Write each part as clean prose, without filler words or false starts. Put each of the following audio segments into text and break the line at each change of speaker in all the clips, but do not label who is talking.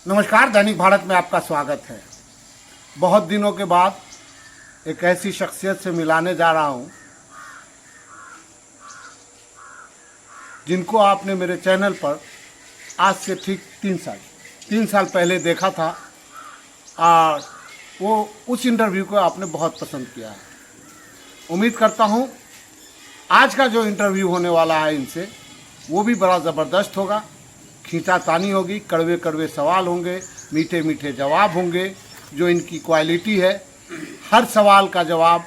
नमस्कार, दैनिक भारत में आपका स्वागत है। बहुत दिनों के बाद एक ऐसी शख्सियत से मिलाने जा रहा हूं जिनको आपने मेरे चैनल पर आज से ठीक 3 साल पहले देखा था और वो उस इंटरव्यू को आपने बहुत पसंद किया है। उम्मीद करता हूं आज का जो इंटरव्यू होने वाला है इनसे वो भी बड़ा ज़बरदस्त होगा। खींचातानी होगी, कड़वे कड़वे सवाल होंगे, मीठे मीठे जवाब होंगे। जो इनकी क्वालिटी है, हर सवाल का जवाब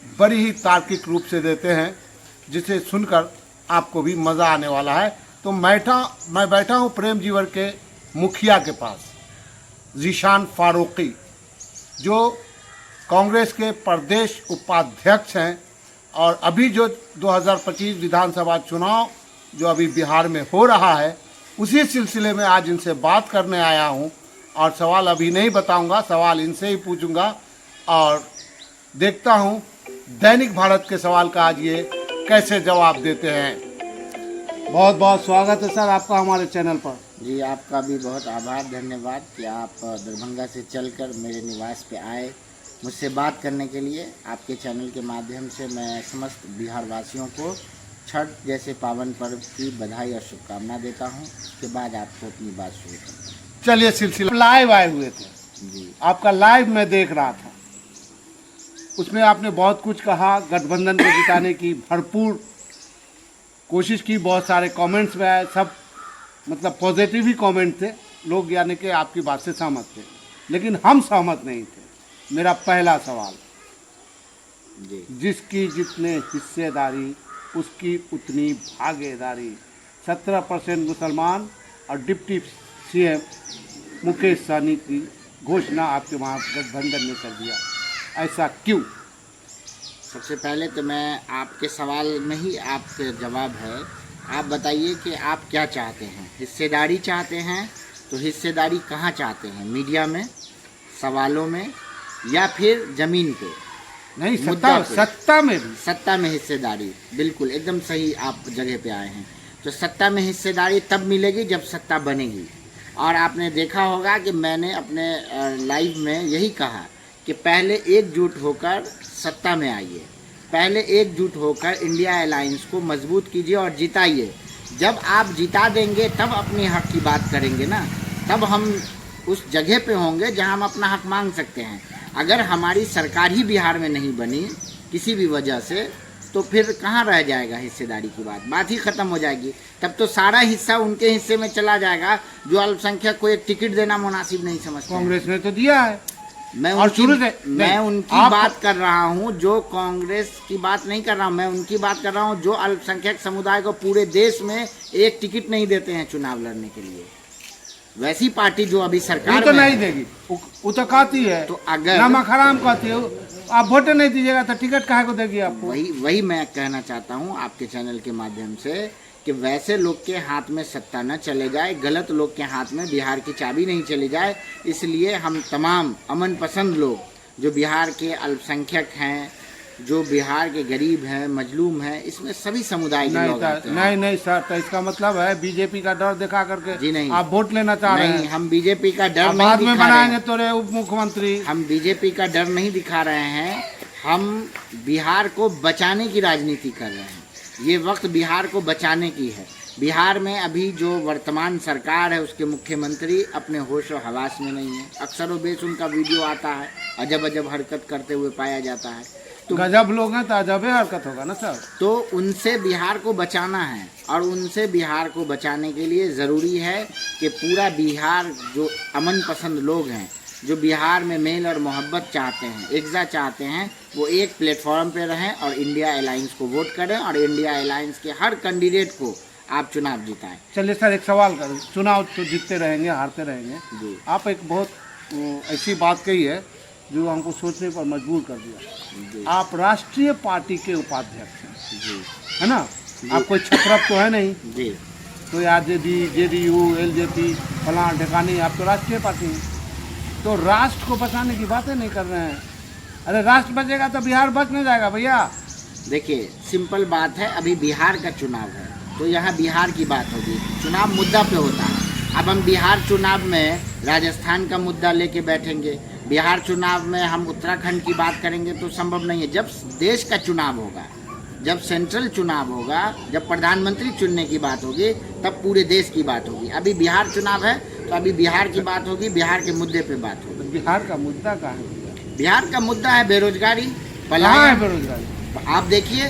बड़ी ही तार्किक रूप से देते हैं, जिसे सुनकर आपको भी मज़ा आने वाला है। तो मैं बैठा हूँ प्रेम जीवर के मुखिया के पास, ज़ीशान फारूकी, जो कांग्रेस के प्रदेश उपाध्यक्ष हैं। और अभी जो 2025 विधानसभा चुनाव जो अभी बिहार में हो रहा है, उसी सिलसिले में आज इनसे बात करने आया हूं। और सवाल अभी नहीं बताऊंगा, सवाल इनसे ही पूछूंगा और देखता हूं दैनिक भारत के सवाल का आज ये कैसे जवाब देते हैं। बहुत बहुत स्वागत है सर आपका हमारे चैनल पर।
जी, आपका भी बहुत आभार, धन्यवाद कि आप दरभंगा से चलकर मेरे निवास पे आए मुझसे बात करने के लिए। आपके चैनल के माध्यम से मैं समस्त बिहार वासियों को छठ जैसे पावन पर्व की बधाई और शुभकामना देता हूं। उसके बाद आपको अपनी बात शुरू करता हूं।
चलिए, सिलसिला लाइव आए हुए थे
जी,
आपका लाइव मैं देख रहा था। उसमें आपने बहुत कुछ कहा, गठबंधन को जिताने की भरपूर कोशिश की, बहुत सारे कमेंट्स में आए, सब मतलब पॉजिटिव ही कमेंट थे। लोग यानी कि आपकी बात से सहमत थे, लेकिन हम सहमत नहीं थे। मेरा पहला सवाल,
जी,
जिसकी जितने हिस्सेदारी उसकी उतनी भागीदारी। 17% मुसलमान और डिप्टी सीएम मुकेश सहनी की घोषणा आपके महागठबंधन ने कर दिया, ऐसा क्यों?
सबसे पहले तो मैं आपके सवाल में ही आपका जवाब है। आप बताइए कि आप क्या चाहते हैं? हिस्सेदारी चाहते हैं तो हिस्सेदारी कहाँ चाहते हैं? मीडिया में, सवालों में, या फिर ज़मीन पे?
नहीं, सत्ता में
हिस्सेदारी, बिल्कुल एकदम सही आप जगह पे आए हैं। तो सत्ता में हिस्सेदारी तब मिलेगी जब सत्ता बनेगी। और आपने देखा होगा कि मैंने अपने लाइव में यही कहा कि पहले एकजुट होकर सत्ता में आइए, पहले एकजुट होकर इंडिया अलायंस को मजबूत कीजिए और जिताइए। जब आप जिता देंगे तब अपने हक की बात करेंगे ना, तब हम उस जगह पे होंगे जहां हम अपना हक मांग सकते हैं। अगर हमारी सरकार ही बिहार में नहीं बनी किसी भी वजह से, तो फिर कहाँ रह जाएगा हिस्सेदारी की बात ही ख़त्म हो जाएगी। तब तो सारा हिस्सा उनके हिस्से में चला जाएगा जो अल्पसंख्यक को एक टिकट देना मुनासिब नहीं समझते।
कांग्रेस ने तो दिया है।
मैं उनकी बात कर रहा हूँ, जो कांग्रेस की बात नहीं कर रहा हूँ। मैं उनकी बात कर रहा हूँ जो अल्पसंख्यक समुदाय को पूरे देश में एक टिकट नहीं देते हैं चुनाव लड़ने के लिए। वैसी पार्टी जो अभी सरकार
तो नहीं देगी, वो तो कहती है,
तो अगर
नमक हराम कहती है, आप वोट नहीं दीजिएगा तो टिकट काहे को देगी आपको?
वही मैं कहना चाहता हूँ आपके चैनल के माध्यम से कि वैसे लोग के हाथ में सत्ता न चले जाए, गलत लोग के हाथ में बिहार की चाबी नहीं चली जाए। इसलिए हम तमाम अमन पसंद लोग जो बिहार के अल्पसंख्यक हैं, जो बिहार के गरीब हैं, मजलूम हैं, इसमें सभी समुदाय के लोग आते हैं।
नहीं सर, तो इसका मतलब है बीजेपी का डर दिखा करके
जी नहीं,
आप वोट लेना चाह रहे हैं?
नहीं, हम बीजेपी का डर नहीं
बाद में
दिखा
बनाएंगे
रहे
तो रे उप मुख्यमंत्री।
हम बीजेपी का डर नहीं दिखा रहे हैं, हम बिहार को बचाने की राजनीति कर रहे हैं। ये वक्त बिहार को बचाने की है। बिहार में अभी जो वर्तमान सरकार है उसके मुख्यमंत्री अपने होश और हवास में नहीं है। अक्सर व बेश उनका वीडियो आता है, अजब अजब हरकत करते हुए पाया जाता है। तो
गजब लोग हैं तो अजब हरकत होगा ना सर।
तो उनसे बिहार को बचाना है, और उनसे बिहार को बचाने के लिए ज़रूरी है कि पूरा बिहार जो अमन पसंद लोग हैं, जो बिहार में मेल और मोहब्बत चाहते हैं, एकता चाहते हैं, वो एक प्लेटफॉर्म पे रहें और इंडिया अलायंस को वोट करें और इंडिया अलायंस के हर कैंडिडेट को आप चुनाव जिताएं।
चलिए सर, एक सवाल करूँ। चुनाव तो जीतते रहेंगे, हारते रहेंगे
जी।
आप एक बहुत ऐसी बात कही है जो हमको सोचने पर मजबूर कर दिया। आप राष्ट्रीय पार्टी के उपाध्यक्ष हैं
जी,
है ना? आप कोई छत्रप तो है नहीं
जी,
तो आरजेडी, जेडीयू, एलजेपी, फलां ठिकाने, आप तो राष्ट्रीय पार्टी हैं। तो राष्ट्र को बचाने की बातें नहीं कर रहे हैं। अरे राष्ट्र बचेगा तो बिहार बच नहीं जाएगा भैया।
देखिए, सिंपल बात है, अभी बिहार का चुनाव है तो यहाँ बिहार की बात होगी। चुनाव मुद्दा पे होता है, अब हम बिहार चुनाव में राजस्थान का मुद्दा लेके बैठेंगे, बिहार चुनाव में हम उत्तराखंड की बात करेंगे तो संभव नहीं है। जब देश का चुनाव होगा, जब सेंट्रल चुनाव होगा, जब प्रधानमंत्री चुनने की बात होगी, तब पूरे देश की बात होगी। अभी बिहार चुनाव है तो अभी बिहार की बात होगी, बिहार के मुद्दे पे बात होगी।
तो बिहार का मुद्दा कहाँ है?
बिहार का मुद्दा है बेरोजगारी,
कहाँ है
पलायन।
बेरोजगारी?
आप देखिए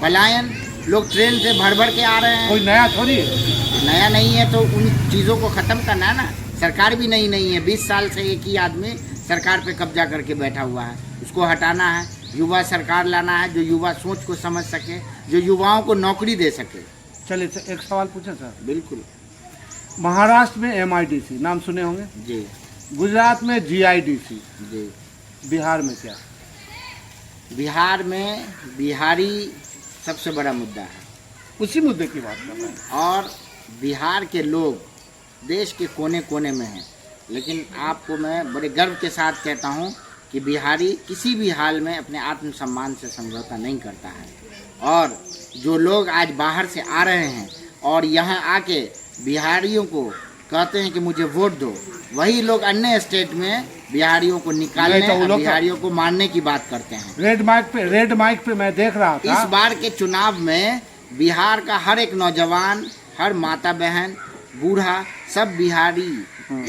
पलायन, लोग ट्रेन से भर भर के आ रहे हैं।
कोई नया थोड़ी है।
नया नहीं है तो उन चीज़ों को ख़त्म करना है ना। सरकार भी नई नहीं है, 20 साल से एक ही आदमी सरकार पे कब्जा करके बैठा हुआ है, उसको हटाना है। युवा सरकार लाना है जो युवा सोच को समझ सके, जो युवाओं को नौकरी दे सके।
चलिए सर, एक सवाल पूछे सर।
बिल्कुल
महाराष्ट्र में MIDC नाम सुने होंगे,
जी
गुजरात में GIDC,
जी।
बिहार में क्या?
बिहार में बिहारी सबसे बड़ा मुद्दा है
उसी मुद्दे की बात कर रहे हैं।
और बिहार के लोग देश के कोने कोने में हैं, लेकिन आपको मैं बड़े गर्व के साथ कहता हूं कि बिहारी किसी भी हाल में अपने आत्मसम्मान से समझौता नहीं करता है। और जो लोग आज बाहर से आ रहे हैं और यहाँ आके बिहारियों को कहते हैं कि मुझे वोट दो, वही लोग अन्य स्टेट में बिहारियों को निकालने
नहीं तो वो
और
लोग
बिहारियों को मारने की बात करते हैं।
रेड माइक पे मैं देख रहा था।
इस बार के चुनाव में बिहार का हर एक नौजवान, हर माता बहन, बूढ़ा, सब बिहारी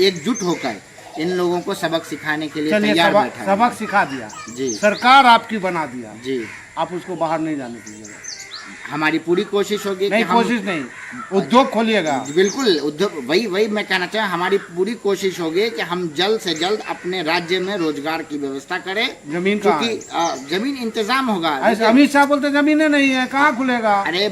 एकजुट होकर इन लोगों को सबक सिखाने के लिए
चलिए
तैयार बैठा है।
सबक सिखा दिया
जी
सरकार, आपकी बना दिया
जी।
आप उसको बाहर नहीं जाने दीजिएगा।
हमारी पूरी कोशिश होगी
नहीं,
कि हम
कोशिश नहीं, उद्योग खोलिएगा।
बिल्कुल उद्योग, वही मैं कहना चाहूँ, हमारी पूरी कोशिश होगी कि हम जल्द से जल्द अपने राज्य में रोजगार की व्यवस्था करें।
जमीन कहाँ
क्योंकि जमीन इंतजाम होगा।
ऐसे अमित शाह बोलते जमीनें नहीं है, कहाँ खुलेगा?
अरे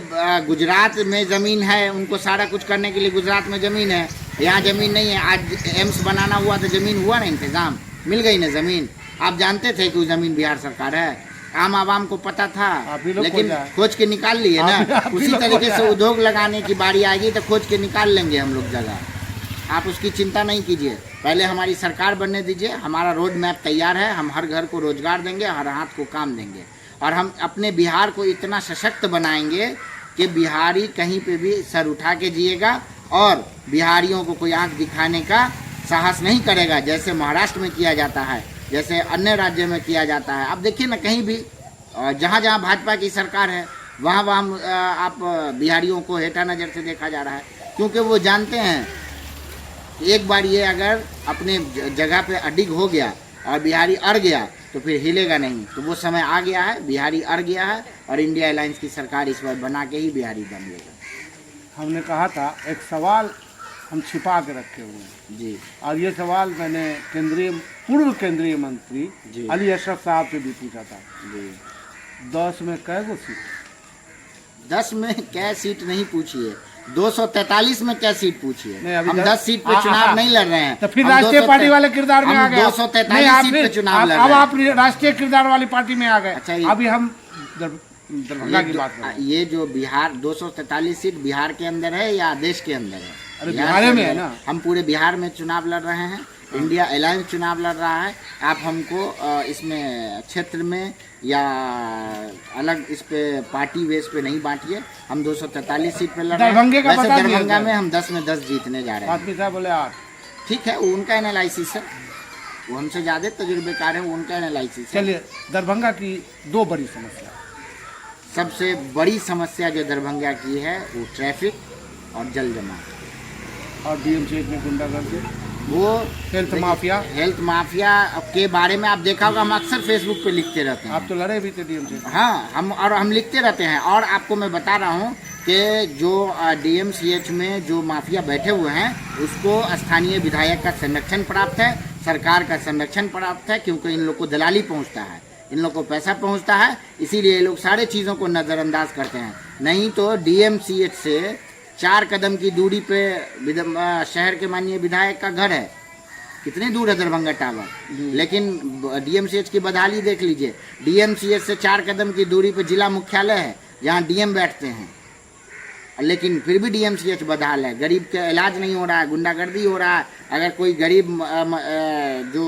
गुजरात में जमीन है, उनको सारा कुछ करने के लिए गुजरात में जमीन है, यहाँ जमीन नहीं है। आज एम्स बनाना हुआ तो जमीन हुआ ना, इंतजाम मिल गई ना जमीन। आप जानते थे कि जमीन बिहार सरकार है, आम आवाम को पता था, लेकिन खोज के निकाल लिए ना। उसी तरीके से उद्योग लगाने की बारी आएगी तो खोज के निकाल लेंगे हम लोग जगह। आप उसकी चिंता नहीं कीजिए, पहले हमारी सरकार बनने दीजिए। हमारा रोड मैप तैयार है, हम हर घर को रोजगार देंगे, हर हाथ को काम देंगे, और हम अपने बिहार को इतना सशक्त बनाएंगे कि बिहारी कहीं पे भी सर उठा के जिएगा और बिहारियों को कोई आंख दिखाने का साहस नहीं करेगा, जैसे महाराष्ट्र में किया जाता है, जैसे अन्य राज्यों में किया जाता है। आप देखिए ना, कहीं भी जहाँ जहाँ भाजपा की सरकार है वहाँ वहाँ आप बिहारियों को हेठा नज़र से देखा जा रहा है, क्योंकि वो जानते हैं कि एक बार ये अगर अपने जगह पे अडिग हो गया और बिहारी अड़ गया तो फिर हिलेगा नहीं। तो वो समय आ गया है, बिहारी अड़ गया है, और इंडिया अलायंस की सरकार इस बार बना के ही बिहारी दम लेगा।
हमने कहा था एक सवाल हम छिपा के रखे हुए हैं
जी,
और ये सवाल मैंने पूर्व केंद्रीय मंत्री अली अशरफ साहब से भी पूछा था
जी।
10 में कै गो सीट?
10 में क्या सीट नहीं पूछिए, 243 में क्या सीट पूछिए।
नहीं, अभी
हम 10 सीट पे चुनाव नहीं लड़ रहे हैं।
तो फिर राष्ट्रीय पार्टी वाले किरदार में आ गए।
243 सीट पे चुनाव लड़ रहे हैं।
अब आप राष्ट्रीय किरदार वाली पार्टी में आ गए।
अच्छा,
अभी हम दरभंगा की बात कर रहे हैं।
ये जो बिहार 243 सीट बिहार के अंदर है या देश के अंदर है?
अरे बिहार में है ना।
हम पूरे बिहार में चुनाव लड़ रहे हैं, इंडिया अलायंस चुनाव लड़ रहा है। आप हमको इसमें क्षेत्र में या अलग इस पे पार्टी बेस पे नहीं बांटिए। हम 243 सीट पे लड़ रहे हैं।
दरभंगे का
वैसे
बता दिया
दरभंगा
जाए।
में हम 10 में 10 जीतने जा रहे हैं।
आदमी साहब बोले 8।
ठीक है, वो उनका एनालिसिस है, वो हमसे ज़्यादा तजुर्बेकार है, वो उनका एनालिसिस है।
चलिए, दरभंगा की 2 बड़ी समस्या।
सबसे बड़ी समस्या जो दरभंगा की है वो ट्रैफिक और जल जमाव
और DMCH में गुंडागर्दी,
वो
हेल्थ माफिया।
हेल्थ माफिया के बारे में आप देखा होगा, हम अक्सर फेसबुक पे लिखते रहते हैं।
आप तो लड़े भी थे DMCH।
हाँ, हम लिखते रहते हैं। और आपको मैं बता रहा हूँ कि जो DMCH में जो माफिया बैठे हुए हैं उसको स्थानीय विधायक का संरक्षण प्राप्त है, सरकार का संरक्षण प्राप्त है, क्योंकि इन लोग को दलाली पहुँचता है, इन लोग को पैसा पहुँचता है, इसीलिए ये लोग सारे चीज़ों को नज़रअंदाज करते हैं। नहीं तो DMCH से 4 कदम की दूरी पे शहर के माननीय विधायक का घर है। कितनी दूर है दरभंगा टावर, लेकिन DMCH की बदहाली देख लीजिए। DMCH से 4 कदम की दूरी पे जिला मुख्यालय है, जहाँ DM बैठते हैं, लेकिन फिर भी DMCH बदहाल है। गरीब का इलाज नहीं हो रहा है, गुंडागर्दी हो रहा है। अगर कोई गरीब जो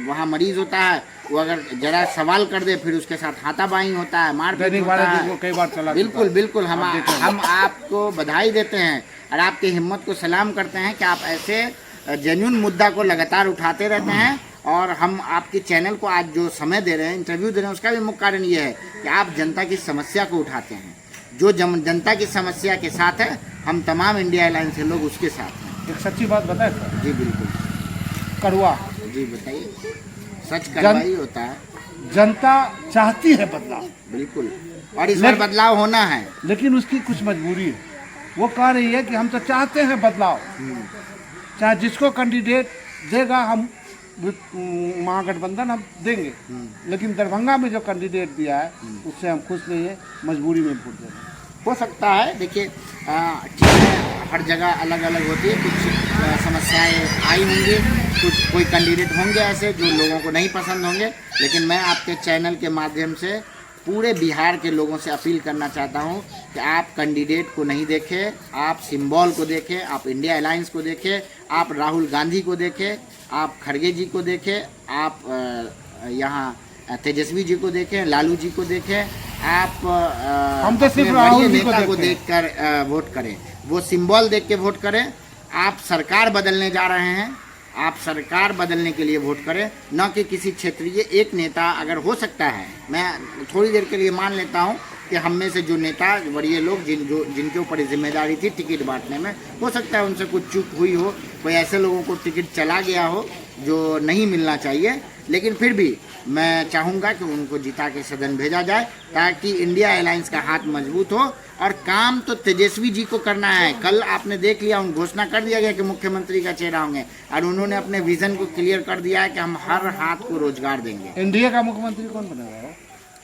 वहाँ मरीज होता है, वो अगर जरा सवाल कर दे फिर उसके साथ हाथापाई होता है, मारपीट होता है।
कई बार चला।
बिल्कुल बिल्कुल, हम आपको बधाई देते हैं और आपकी हिम्मत को सलाम करते हैं कि आप ऐसे जेन्युइन मुद्दा को लगातार उठाते रहते हैं। और हम आपके चैनल को आज जो समय दे रहे हैं, इंटरव्यू दे रहे हैं, उसका भी मुख्य कारण ये है कि आप जनता की समस्या को उठाते हैं। जो जनता की समस्या के साथ है, हम तमाम इंडिया अलायंस के लोग उसके साथ हैं।
एक सच्ची बात बताए सर,
जी बिल्कुल।
कड़वा
जी बताइए। सच कड़वा ही होता है।
जनता चाहती है बदलाव,
बिल्कुल, और इस बार बदलाव होना है।
लेकिन उसकी कुछ मजबूरी है। वो कह रही है कि हम तो चाहते हैं बदलाव, चाहे जिसको कैंडिडेट देगा हम महागठबंधन हम देंगे, लेकिन दरभंगा में जो कैंडिडेट दिया है उससे हम खुश नहीं है, मजबूरी में वोट देंगे।
हो सकता है, देखिए चीज़ें हर जगह अलग अलग होती है। कुछ समस्याएं आई होंगी, कुछ कोई कैंडिडेट होंगे ऐसे जो लोगों को नहीं पसंद होंगे, लेकिन मैं आपके चैनल के माध्यम से पूरे बिहार के लोगों से अपील करना चाहता हूं कि आप कैंडिडेट को नहीं देखें, आप सिंबल को देखें, आप इंडिया अलायंस को देखें, आप राहुल गांधी को देखें, आप खड़गे जी को देखें, आप यहाँ तेजस्वी जी को देखें, लालू जी को देखें, आप
हम तो सिर्फ राहुल जी
को देखकर वोट करें, वो सिंबल देख के वोट करें। आप सरकार बदलने जा रहे हैं, आप सरकार बदलने के लिए वोट करें, न कि किसी क्षेत्रीय एक नेता। अगर हो सकता है, मैं थोड़ी देर के लिए मान लेता हूं कि हम में से जो नेता वरीय लोग जिनके ऊपर जिम्मेदारी थी टिकट बांटने में, हो सकता है उनसे कुछ चूक हुई हो, कोई ऐसे लोगों को टिकट चला गया हो जो नहीं मिलना चाहिए, लेकिन फिर भी मैं चाहूँगा कि उनको जिता के सदन भेजा जाए ताकि इंडिया अलायंस का हाथ मजबूत हो। और काम तो तेजस्वी जी को करना है। कल आपने देख लिया, उन घोषणा कर दिया गया कि मुख्यमंत्री का चेहरा होंगे, और उन्होंने अपने विजन को क्लियर कर दिया है कि हम हर हाथ को रोजगार देंगे।
एनडीए का मुख्यमंत्री कौन बनेगा?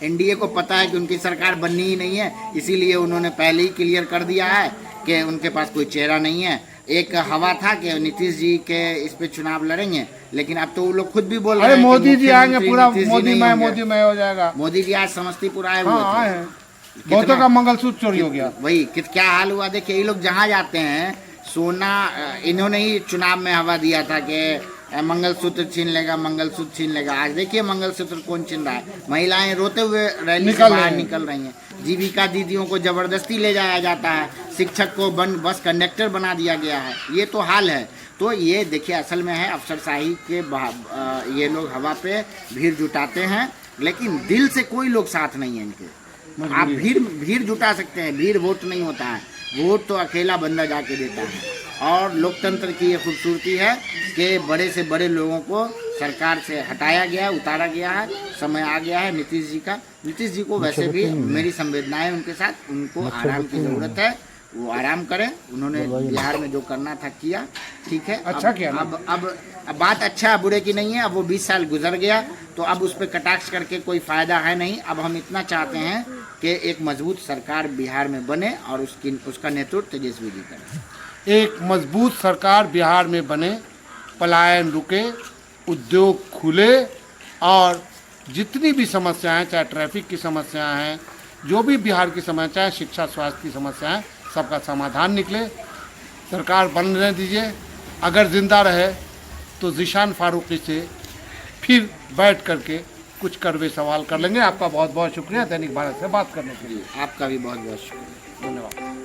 एनडीए को पता है कि उनकी सरकार बननी ही नहीं है, इसीलिए उन्होंने पहले ही क्लियर कर दिया है कि उनके पास कोई चेहरा नहीं है। एक हवा था कि नीतीश जी के इस पे चुनाव लड़ेंगे, लेकिन अब तो वो लोग खुद भी बोल रहे हैं
मोदी जी आएंगे, पूरा मोदी में हो जाएगा।
मोदी जी आज समस्तीपुर आए हुए
हाँ, आए हैं। बहुतों का मंगलसूत्र चोरी हो गया।
वही क्या हाल हुआ। देखिए, ये लोग जहाँ जाते हैं सोना, इन्होंने ही चुनाव में हवा दिया था कि मंगलसूत्र छीन लेगा, मंगलसूत्र छीन लेगा। आज देखिए मंगलसूत्र कौन छीन रहा है, महिलाएं रोते हुए रैली से बाहर निकल रही हैं। जीविका दीदियों को जबरदस्ती ले जाया जाता है, शिक्षक को बस कंडक्टर बना दिया गया है। ये तो हाल है। तो ये देखिए असल में है अफसरशाही के ये लोग हवा पे भीड़ जुटाते हैं, लेकिन दिल से कोई लोग साथ नहीं है इनके। आप भीड़ जुटा सकते हैं, भीड़ वोट नहीं होता है। वोट तो अकेला बंदा जाके देता है। और लोकतंत्र की ये खूबसूरती है कि बड़े से बड़े लोगों को सरकार से हटाया गया, उतारा गया है। समय आ गया है नीतीश जी का। नीतीश जी को वैसे भी मेरी संवेदनाएं उनके साथ, उनको आराम की ज़रूरत है, वो आराम करें। उन्होंने बिहार में जो करना था किया, ठीक है।
अच्छा किया।
अब बात अच्छा बुरे की नहीं है। अब वो 20 साल गुजर गया, तो अब उस पर कटाक्ष करके कोई फ़ायदा है नहीं। अब हम इतना चाहते हैं कि एक मजबूत सरकार बिहार में बने और उसका नेतृत्व तेजस्वी जी करें।
एक मजबूत सरकार बिहार में बने, पलायन रुके, उद्योग खुले, और जितनी भी समस्याएं, चाहे ट्रैफिक की समस्याएं हैं, जो भी बिहार की समस्याएं, शिक्षा स्वास्थ्य की समस्याएं, सबका समाधान निकले। सरकार बनने दीजिए। अगर जिंदा रहे तो जिशान फारूकी से फिर बैठ करके कुछ कड़वे सवाल कर लेंगे। आपका बहुत बहुत शुक्रिया दैनिक भारत से बात करने के लिए।
आपका भी बहुत बहुत शुक्रिया,
धन्यवाद।